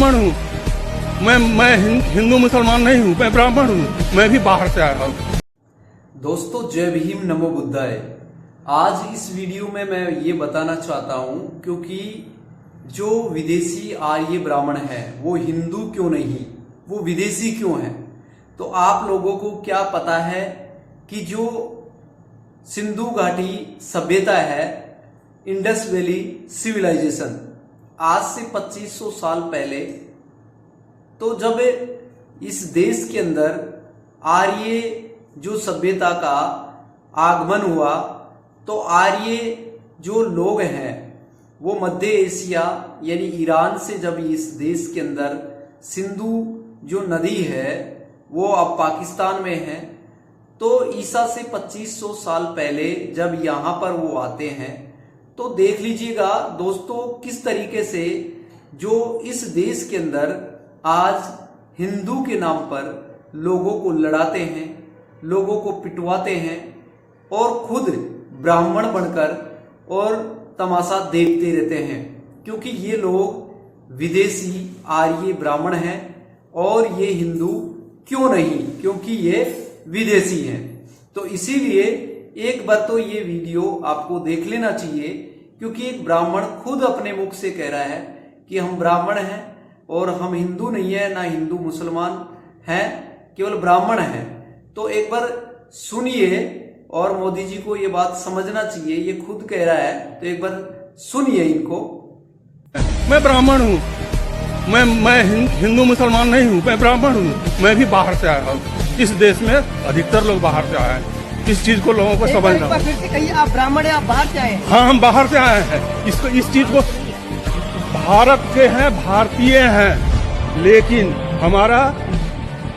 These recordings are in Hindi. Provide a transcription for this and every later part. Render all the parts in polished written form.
ब्राह्मण हूँ। मैं हिंदू मुसलमान नहीं हूँ, मैं ब्राह्मण हूँ। मैं भी बाहर से आया हूँ। दोस्तों जय भीम नमो बुद्धाय। आज इस वीडियो में मैं ये बताना चाहता हूँ क्योंकि जो विदेशी आर्य ब्राह्मण है वो हिंदू क्यों नहीं, वो विदेशी क्यों है। तो आप लोगों को क्या पता है कि जो सिंधु घाटी सभ्यता है, इंडस वैली सिविलाइजेशन, आज से 2500 साल पहले, तो जब इस देश के अंदर आर्य जो सभ्यता का आगमन हुआ तो आर्य जो लोग हैं वो मध्य एशिया यानी ईरान से जब इस देश के अंदर सिंधु जो नदी है वो अब पाकिस्तान में है, तो ईसा से 2500 साल पहले जब यहाँ पर वो आते हैं तो देख लीजिएगा दोस्तों किस तरीके से जो इस देश के अंदर आज हिंदू के नाम पर लोगों को लड़ाते हैं, लोगों को पिटवाते हैं और खुद ब्राह्मण बनकर और तमाशा देखते रहते हैं, क्योंकि ये लोग विदेशी आर्य ब्राह्मण हैं और ये हिंदू क्यों नहीं, क्योंकि ये विदेशी हैं। तो इसीलिए एक बार तो ये वीडियो आपको देख लेना चाहिए, क्योंकि एक ब्राह्मण खुद अपने मुख से कह रहा है कि हम ब्राह्मण हैं और हम हिंदू नहीं है, ना हिंदू मुसलमान हैं, केवल ब्राह्मण हैं। तो एक बार सुनिए और मोदी जी को ये बात समझना चाहिए, ये खुद कह रहा है, तो एक बार सुनिए इनको। मैं ब्राह्मण हूँ, मैं हिंदू मुसलमान नहीं हूँ, मैं ब्राह्मण हूँ। मैं भी बाहर से आया हूँ। इस देश में अधिकतर लोग बाहर से आए हैं। इस चीज को लोगों को समझना। फिर से कहिए, आप ब्राह्मण हैं, आप बाहर से आए हैं? हाँ, हम बाहर से आए हैं। इस चीज को भारत के हैं, भारतीय हैं, लेकिन हमारा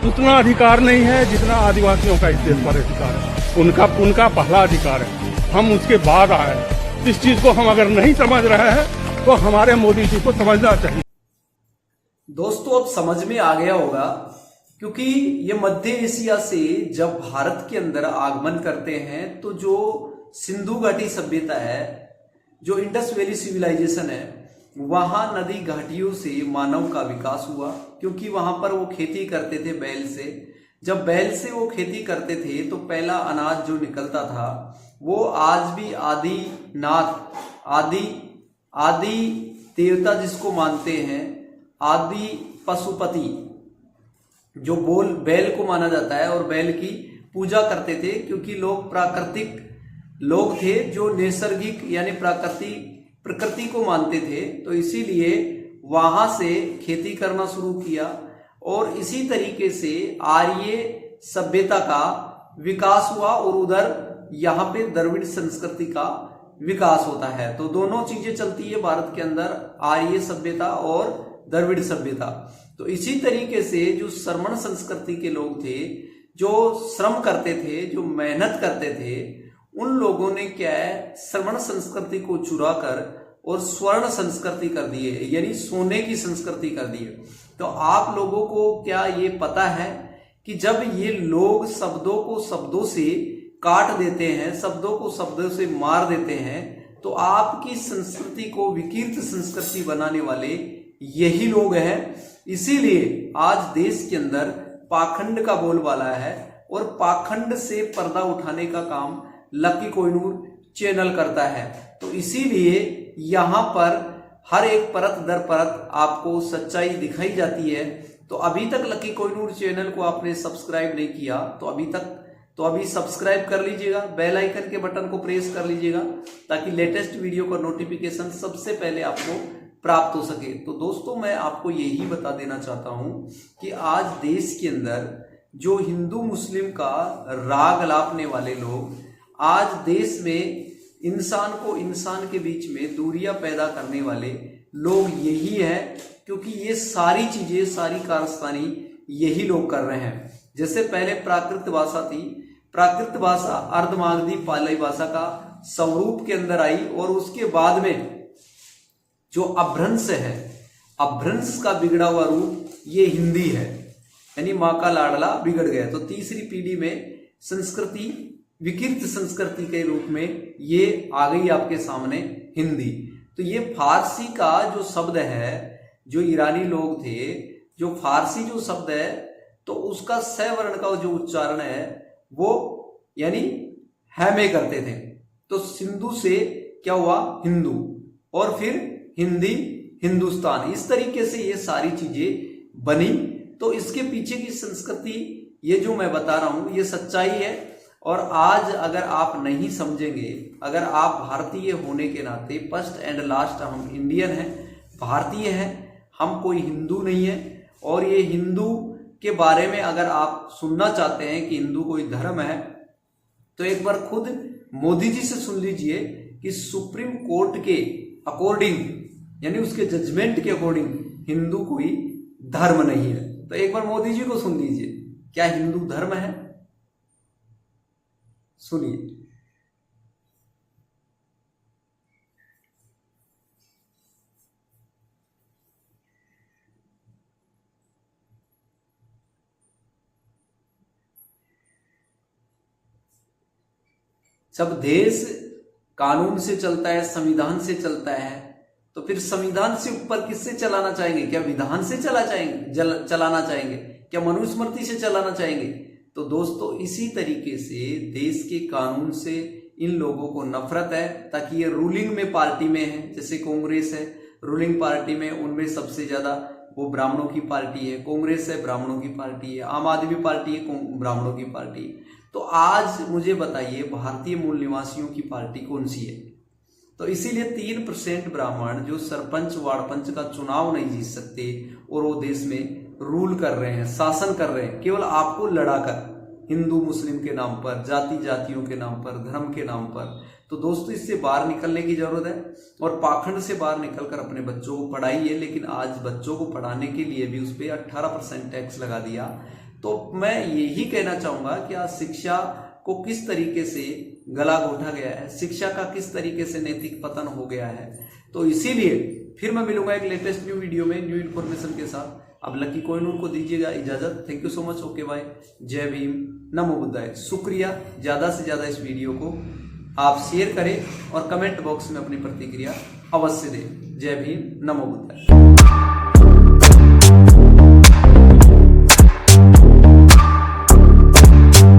उतना अधिकार नहीं है जितना आदिवासियों का इस देश पर अधिकार है। उनका पहला अधिकार है, हम उसके बाद आए हैं। इस चीज को हम अगर नहीं समझ रहे हैं तो हमारे मोदी जी को समझना चाहिए। दोस्तों अब समझ में आ गया होगा, क्योंकि ये मध्य एशिया से जब भारत के अंदर आगमन करते हैं तो जो सिंधु घाटी सभ्यता है, जो इंडस वैली सिविलाइजेशन है, वहां नदी घाटियों से मानव का विकास हुआ, क्योंकि वहां पर वो खेती करते थे बैल से। जब बैल से वो खेती करते थे तो पहला अनाज जो निकलता था वो आज भी आदि देवता जिसको मानते हैं, आदि पशुपति जो बैल को माना जाता है, और बैल की पूजा करते थे, क्योंकि लोग प्राकृतिक लोग थे जो नैसर्गिक यानी प्रकृति को मानते थे। तो इसीलिए वहां से खेती करना शुरू किया और इसी तरीके से आर्य सभ्यता का विकास हुआ और उधर यहाँ पे द्रविड़ संस्कृति का विकास होता है। तो दोनों चीजें चलती है भारत के अंदर, आर्य सभ्यता और द्रविड़ सभ्यता। तो इसी तरीके से जो श्रमण संस्कृति के लोग थे, जो श्रम करते थे, जो मेहनत करते थे, उन लोगों ने क्या है, श्रमण संस्कृति को चुरा कर और स्वर्ण संस्कृति कर दी है, यानी सोने की संस्कृति कर दी है। तो आप लोगों को क्या ये पता है कि जब ये लोग शब्दों को शब्दों से काट देते हैं, शब्दों को शब्दों से मार देते हैं, तो आपकी संस्कृति को विकृत संस्कृति बनाने वाले यही लोग हैं। इसीलिए आज देश के अंदर पाखंड का बोलबाला है और पाखंड से पर्दा उठाने का काम लकी कोहिनूर चैनल करता है। तो इसीलिए यहाँ पर हर एक परत दर परत आपको सच्चाई दिखाई जाती है। तो अभी तक लकी कोहिनूर चैनल को आपने सब्सक्राइब नहीं किया तो अभी सब्सक्राइब कर लीजिएगा, बेल आइकन के बटन को प्रेस कर लीजिएगा, ताकि लेटेस्ट वीडियो का नोटिफिकेशन सबसे पहले आपको प्राप्त हो सके। तो दोस्तों मैं आपको यही बता देना चाहता हूं कि आज देश के अंदर जो हिंदू मुस्लिम का राग लापने वाले लोग, आज देश में इंसान के बीच में दूरियां पैदा करने वाले लोग यही है, क्योंकि ये सारी चीजें, सारी कारस्तानी यही लोग कर रहे हैं। जैसे पहले प्राकृत भाषा थी, प्राकृत भाषा अर्धमागधी पाली भाषा का स्वरूप के अंदर आई, और उसके बाद में जो अभ्रंश है, अभ्रंश का बिगड़ा हुआ रूप ये हिंदी है, यानी माँ का लाडला बिगड़ गया। तो तीसरी पीढ़ी में संस्कृति, विकृत संस्कृति के रूप में ये आ गई आपके सामने हिंदी। तो ये फारसी का जो शब्द है, जो ईरानी लोग थे, जो फारसी जो शब्द है तो उसका स वर्ण का जो उच्चारण है वो यानी है में करते थे। तो सिंधु से क्या हुआ, हिंदू, और फिर हिंदी, हिंदुस्तान, इस तरीके से ये सारी चीजें बनी। तो इसके पीछे की संस्कृति ये जो मैं बता रहा हूं ये सच्चाई है। और आज अगर आप नहीं समझेंगे, अगर आप भारतीय होने के नाते, फर्स्ट एंड लास्ट हम इंडियन हैं, भारतीय हैं, हम कोई हिंदू नहीं है। और ये हिंदू के बारे में अगर आप सुनना चाहते हैं कि हिंदू कोई धर्म है, तो एक बार खुद मोदी जी से सुन लीजिए कि सुप्रीम कोर्ट के अकॉर्डिंग, यानी उसके जजमेंट के अकॉर्डिंग हिंदू कोई धर्म नहीं है। तो एक बार मोदी जी को सुन लीजिए, क्या हिंदू धर्म है? सुनिए। जब देश कानून से चलता है, संविधान से चलता है, तो फिर संविधान से ऊपर किससे चलाना चाहेंगे? क्या विधान से चलाना चाहेंगे? क्या मनुस्मृति से चलाना चाहेंगे? तो दोस्तों इसी तरीके से देश के कानून से इन लोगों को नफरत है, ताकि ये रूलिंग में पार्टी में है, जैसे कांग्रेस है रूलिंग पार्टी में, उनमें सबसे ज्यादा वो ब्राह्मणों की पार्टी है, कांग्रेस है ब्राह्मणों की पार्टी है, आम आदमी पार्टी है ब्राह्मणों की पार्टी है। तो आज मुझे बताइए भारतीय मूल निवासियों की पार्टी कौन सी है? तो इसीलिए 3% ब्राह्मण जो सरपंच वार्ड पंच का चुनाव नहीं जीत सकते और वो देश में रूल कर रहे हैं, शासन कर रहे हैं, केवल आपको लड़ाकर, हिंदू मुस्लिम के नाम पर, जाति जातियों के नाम पर, धर्म के नाम पर। तो दोस्तों इससे बाहर निकलने की जरूरत है और पाखंड से बाहर निकलकर अपने बच्चों को पढ़ाइए। लेकिन आज बच्चों को पढ़ाने के लिए भी उस पर 18% टैक्स लगा दिया। तो मैं यही कहना चाहूंगा कि आज शिक्षा को किस तरीके से गला घोटा गया है, शिक्षा का किस तरीके से नैतिक पतन हो गया है। तो इसीलिए फिर मैं मिलूंगा एक लेटेस्ट न्यू वीडियो में, न्यू इन्फॉर्मेशन के साथ। अब लकी कॉइन को दीजिएगा इजाजत। Thank you so much. Okay bye, जय भीम, नमो बुद्धाय। शुक्रिया। ज्यादा से ज्यादा इस वीडियो को आप शेयर करें और कमेंट बॉक्स में अपनी प्रतिक्रिया अवश्य दें। जय भीम, नमो बुद्धाय।